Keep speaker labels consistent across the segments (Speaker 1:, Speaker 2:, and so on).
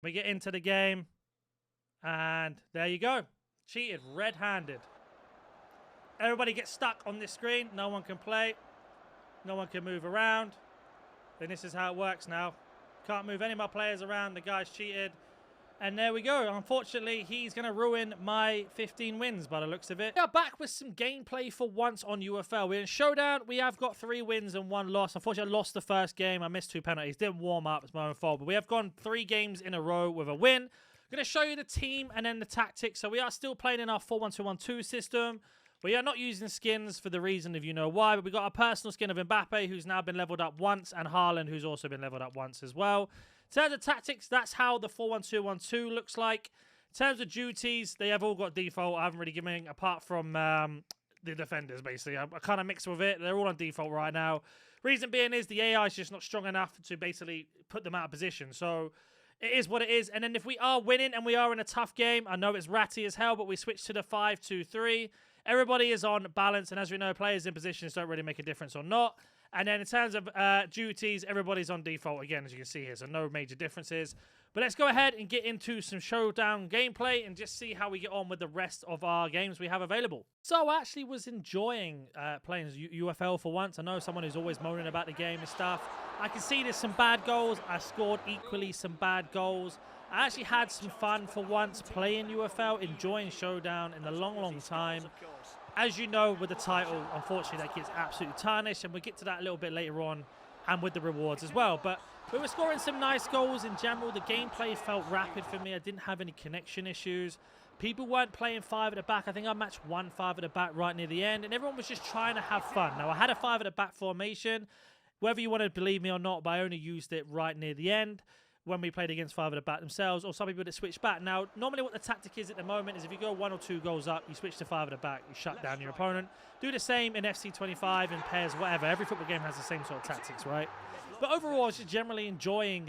Speaker 1: We get into the game, and there you go. Cheated, red-handed. Everybody gets stuck on this screen. No one can play. No one can move around. Then this is how it works now. Can't move any of my players around. The guy's cheated. And there we go. Unfortunately, he's going to ruin my 15 wins by the looks of it. We are back with some gameplay for once on UFL. We're in Showdown. We have got 3 wins and 1 loss. Unfortunately, I lost the first game. I missed 2 penalties. Didn't warm up. It's my own fault. But we have gone 3 games in a row with a win. I'm going to show you the team and then the tactics. So we are still playing in our 4-1-2-1-2 system. We are not using skins for the reason of you know why, but we got a personal skin of Mbappe, who's now been leveled up once, and Haaland, who's also been leveled up once as well. In terms of tactics, that's how the 4-1-2-1-2 looks like. In terms of duties, they have all got default. I haven't really given, apart from the defenders, basically. I kind of mix with it. They're all on default right now. Reason being is the AI is just not strong enough to basically put them out of position. So it is what it is. And then if we are winning and we are in a tough game, I know it's ratty as hell, but we switch to the 5-2-3. Everybody is on balance, and as we know, players in positions don't really make a difference or not. And then in terms of duties, everybody's on default again, as you can see here, so no major differences. But let's go ahead and get into some Showdown gameplay and just see how we get on with the rest of our games we have available. So I actually was enjoying playing UFL for once. I know someone who's always moaning about the game and stuff. I can see there's some bad goals. I scored equally some bad goals. I actually had some fun for once playing UFL, enjoying Showdown in a long, long time. As you know, with the title, unfortunately, that gets absolutely tarnished, and we'll get to that a little bit later on, and with the rewards as well. But we were scoring some nice goals in general. The gameplay felt rapid for me. I didn't have any connection issues. People weren't playing 5 at the back. I think I matched 1 5 at the back right near the end, and everyone was just trying to have fun. Now, I had a 5 at the back formation. Whether you want to believe me or not, but I only used it right near the end when we played against 5 at the back themselves, or some people that switch back. Now, normally what the tactic is at the moment is if you go 1 or 2 goals up, you switch to 5 at the back, you shut down your opponent. Do the same in FC25, in pairs, whatever. Every football game has the same sort of tactics, right? But overall, I was just generally enjoying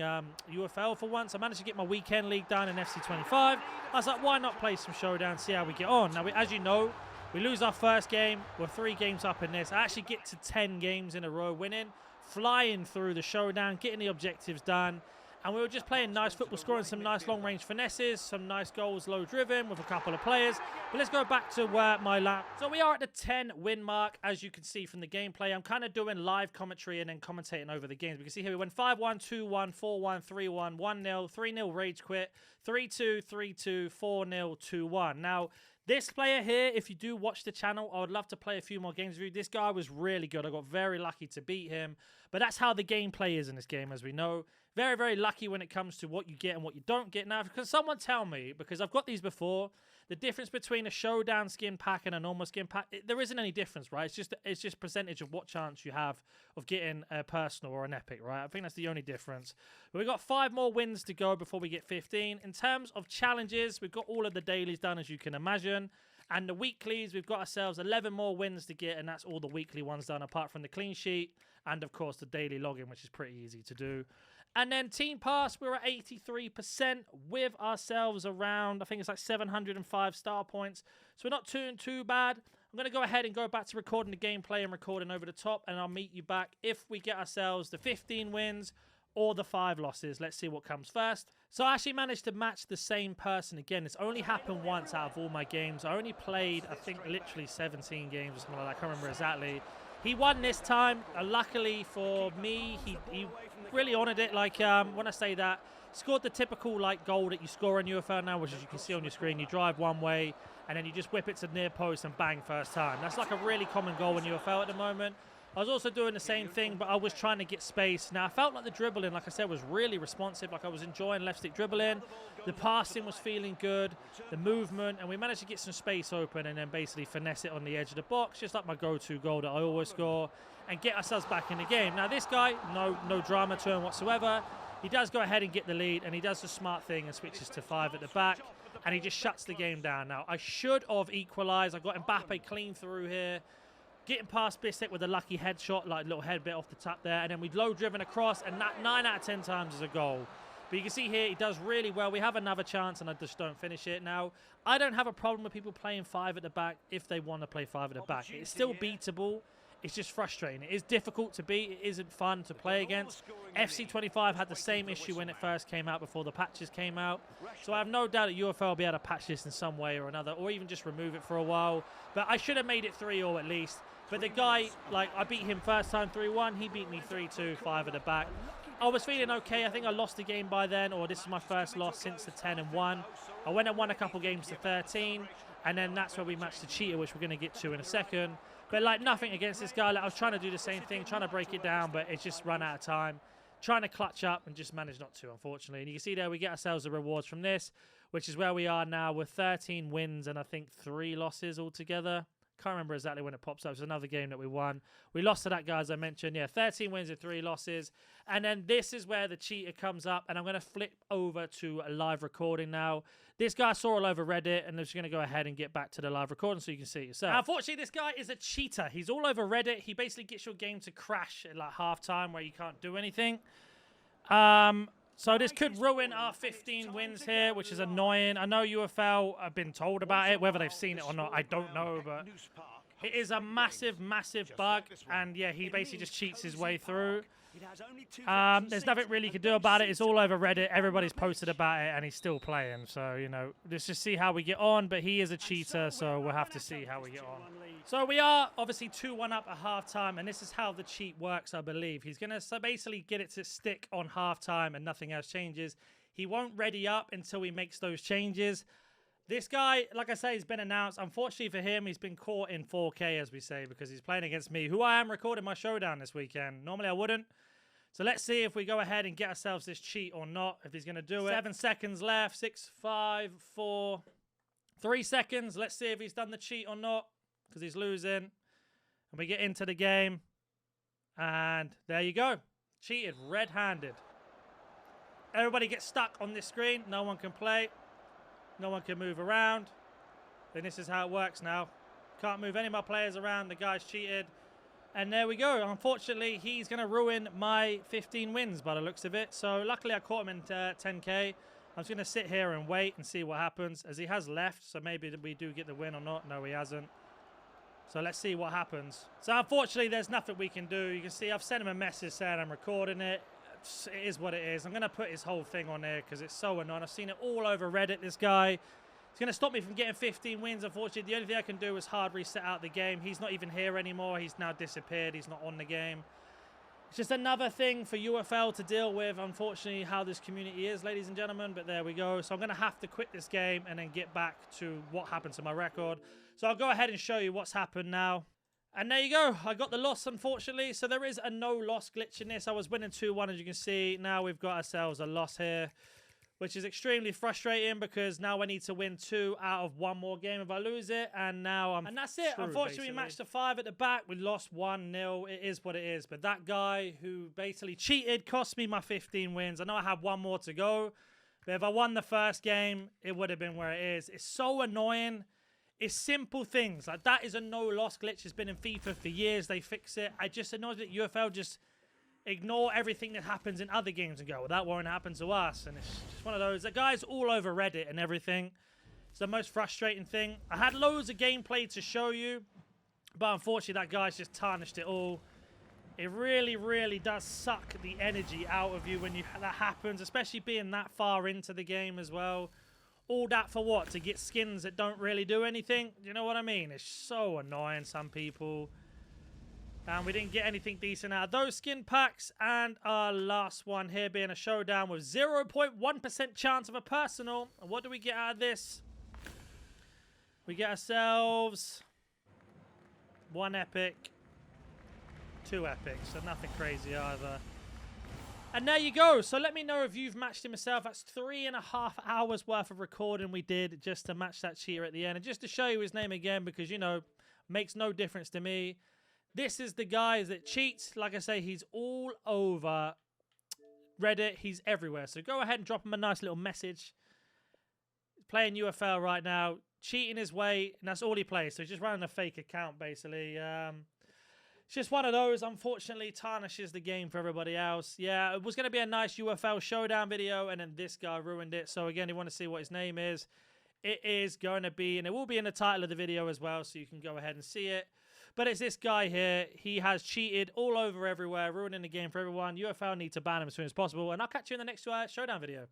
Speaker 1: UFL for once. I managed to get my weekend league done in FC25. I was like, why not play some Showdown, see how we get on? Now, as you know, we lose our first game. We're 3 games up in this. I actually get to 10 games in a row winning, flying through the Showdown, getting the objectives done. And we were just playing nice football, scoring some nice long-range finesses, some nice goals low-driven with a couple of players. But let's go back to my lap. So we are at the 10-win mark, as you can see from the gameplay. I'm kind of doing live commentary and then commentating over the games. We can see here we went 5-1, 2-1, 4-1, 3-1, 1-0, 3-0 rage quit, 3-2, 3-2, 4-0, 2-1. Now, this player here, if you do watch the channel, I would love to play a few more games with you. This guy was really good. I got very lucky to beat him. But that's how the gameplay is in this game, as we know. Very, very lucky when it comes to what you get and what you don't get. Now, can someone tell me, because I've got these before, the difference between a Showdown skin pack and a normal skin pack, there isn't any difference, right? It's just percentage of what chance you have of getting a personal or an epic, right? I think that's the only difference. But we've got 5 more wins to go before we get 15. In terms of challenges, we've got all of the dailies done, as you can imagine. And the weeklies, we've got ourselves 11 more wins to get, and that's all the weekly ones done, apart from the clean sheet and, of course, the daily login, which is pretty easy to do. And then Team Pass, we're at 83% with ourselves around, I think it's like 705 star points. So we're not too bad. I'm going to go ahead and go back to recording the gameplay and recording over the top, and I'll meet you back if we get ourselves the 15 wins or the 5 losses. Let's see what comes first. So I actually managed to match the same person again. It's only happened once out of all my games. I only played, I think, literally 17 games or something like that. I can't remember exactly. He won this time. Luckily for me, he really honoured it. Like, when I say that, scored the typical like goal that you score in UFL now, which as you can see on your screen, you drive one way and then you just whip it to near post and bang first time. That's like a really common goal in UFL at the moment. I was also doing the same thing, but I was trying to get space. Now, I felt like the dribbling, like I said, was really responsive. Like, I was enjoying left stick dribbling. The passing was feeling good, the movement, and we managed to get some space open and then basically finesse it on the edge of the box, just like my go-to goal that I always score, and get ourselves back in the game. Now, this guy, no drama to him whatsoever. He does go ahead and get the lead, and he does the smart thing and switches to 5 at the back, and he just shuts the game down. Now, I should have equalised. I got Mbappe clean through here. Getting past Bissek with a lucky headshot, like a little head bit off the top there. And then we'd low driven across, and that 9 out of 10 times is a goal. But you can see here, he does really well. We have another chance, and I just don't finish it. Now, I don't have a problem with people playing 5 at the back if they want to play 5 at the back. It's still beatable. it's just frustrating. It is difficult to beat. It isn't fun to play against. FC25 had the same issue when it first came out before the patches came out. So I have no doubt that UFL will be able to patch this in some way or another, or even just remove it for a while. But I should have made it 3-0 at least. But the guy, like, I beat him first time 3-1. He beat me 3-2, 5 at the back. I was feeling okay. I think I lost the game by then, or this is my first loss since the 10-1. I went and won a couple games to 13, and then that's where we matched the cheater, which we're going to get to in a second. But, like, nothing against this guy. Like, I was trying to do the same thing, trying to break it down, but it's just run out of time. Trying to clutch up and just managed not to, unfortunately. And you can see there we get ourselves the rewards from this, which is where we are now with 13 wins and I think 3 losses altogether. Can't remember exactly when it pops up. It's another game that we won. We lost to that guy, as I mentioned. Yeah, 13 wins and 3 losses. And then this is where the cheater comes up. And I'm going to flip over to a live recording now. This guy I saw all over Reddit. And I'm just going to go ahead and get back to the live recording so you can see it yourself. Unfortunately, this guy is a cheater. He's all over Reddit. He basically gets your game to crash at like halftime where you can't do anything. So this could ruin our 15 wins here, which is annoying. I know UFL have been told about it. Whether they've seen it or not, I don't know. But it is a massive, massive bug. And yeah, he basically just cheats his way through. There's nothing really you can do about it. It's all over Reddit. Everybody's posted about it, and he's still playing. So, you know, let's just see how we get on. But he is a cheater, so we'll have to see how we get on. So we are obviously 2-1 up at halftime, and this is how the cheat works, I believe. He's going to basically get it to stick on halftime, and nothing else changes. He won't ready up until he makes those changes. This guy, like I say, has been announced. Unfortunately for him, he's been caught in 4K, as we say, because he's playing against me, who I am recording my showdown this weekend. Normally I wouldn't. So let's see if we go ahead and get ourselves this cheat or not, if he's going to do it. 7 seconds left. 6, 5, 4, 3 seconds. Let's see if he's done the cheat or not, because he's losing. And we get into the game. And there you go. Cheated red-handed. Everybody gets stuck on this screen. No one can play. No one can move around. Then this is how it works now. Can't move any of my players around. The guy's cheated. And there we go. Unfortunately, he's going to ruin my 15 wins by the looks of it. So luckily, I caught him in 10K. I'm just going to sit here and wait and see what happens, as he has left. So maybe we do get the win or not. No, he hasn't. So let's see what happens. So unfortunately, there's nothing we can do. You can see I've sent him a message saying I'm recording it. It is what it is. I'm going to put his whole thing on there because it's so annoying. I've seen it all over Reddit, this guy. It's going to stop me from getting 15 wins, unfortunately. The only thing I can do is hard reset out the game. He's not even here anymore. He's now disappeared. He's not on the game. It's just another thing for UFL to deal with, unfortunately, how this community is, ladies and gentlemen. But there we go. So I'm going to have to quit this game and then get back to what happened to my record. So I'll go ahead and show you what's happened now. And there you go. I got the loss, unfortunately. So there is a no-loss glitch in this. I was winning 2-1, as you can see. Now we've got ourselves a loss here, which is extremely frustrating because now I need to win 2 out of 1 more game if I lose it. And now I'm... And that's it. Unfortunately, we matched a 5 at the back. We lost 1-0. It is what it is. But that guy who basically cheated cost me my 15 wins. I know I have 1 more to go. But if I won the first game, it would have been where it is. It's so annoying. It's simple things. Like, that is a no-loss glitch. It's been in FIFA for years. They fix it. I just annoyed that UFL just ignore everything that happens in other games and go, well, that won't happen to us. And it's just one of those. The guy's all over Reddit and everything. It's the most frustrating thing. I had loads of gameplay to show you, but unfortunately that guy's just tarnished it all. It really, really does suck the energy out of you when that happens, especially being that far into the game as well. All that for what? To get skins that don't really do anything? You know what I mean? It's so annoying, some people. And we didn't get anything decent out of those skin packs. And our last one here being a showdown with 0.1% chance of a personal. And what do we get out of this? We get ourselves 1 epic, 2 epics. So nothing crazy either. And there you go. So let me know if you've matched him yourself. That's 3.5 hours worth of recording we did just to match that cheater at the end. And just to show you his name again, because, you know, makes no difference to me. This is the guy that cheats. Like I say, he's all over Reddit. He's everywhere. So go ahead and drop him a nice little message. He's playing UFL right now, cheating his way, and that's all he plays. So he's just running a fake account, basically. It's just one of those, unfortunately, tarnishes the game for everybody else. Yeah, it was going to be a nice UFL showdown video, and then this guy ruined it. So again, you want to see what his name is. It is going to be, and it will be in the title of the video as well, so you can go ahead and see it. But it's this guy here. He has cheated all over everywhere, ruining the game for everyone. UFL need to ban him as soon as possible. And I'll catch you in the next Showdown video.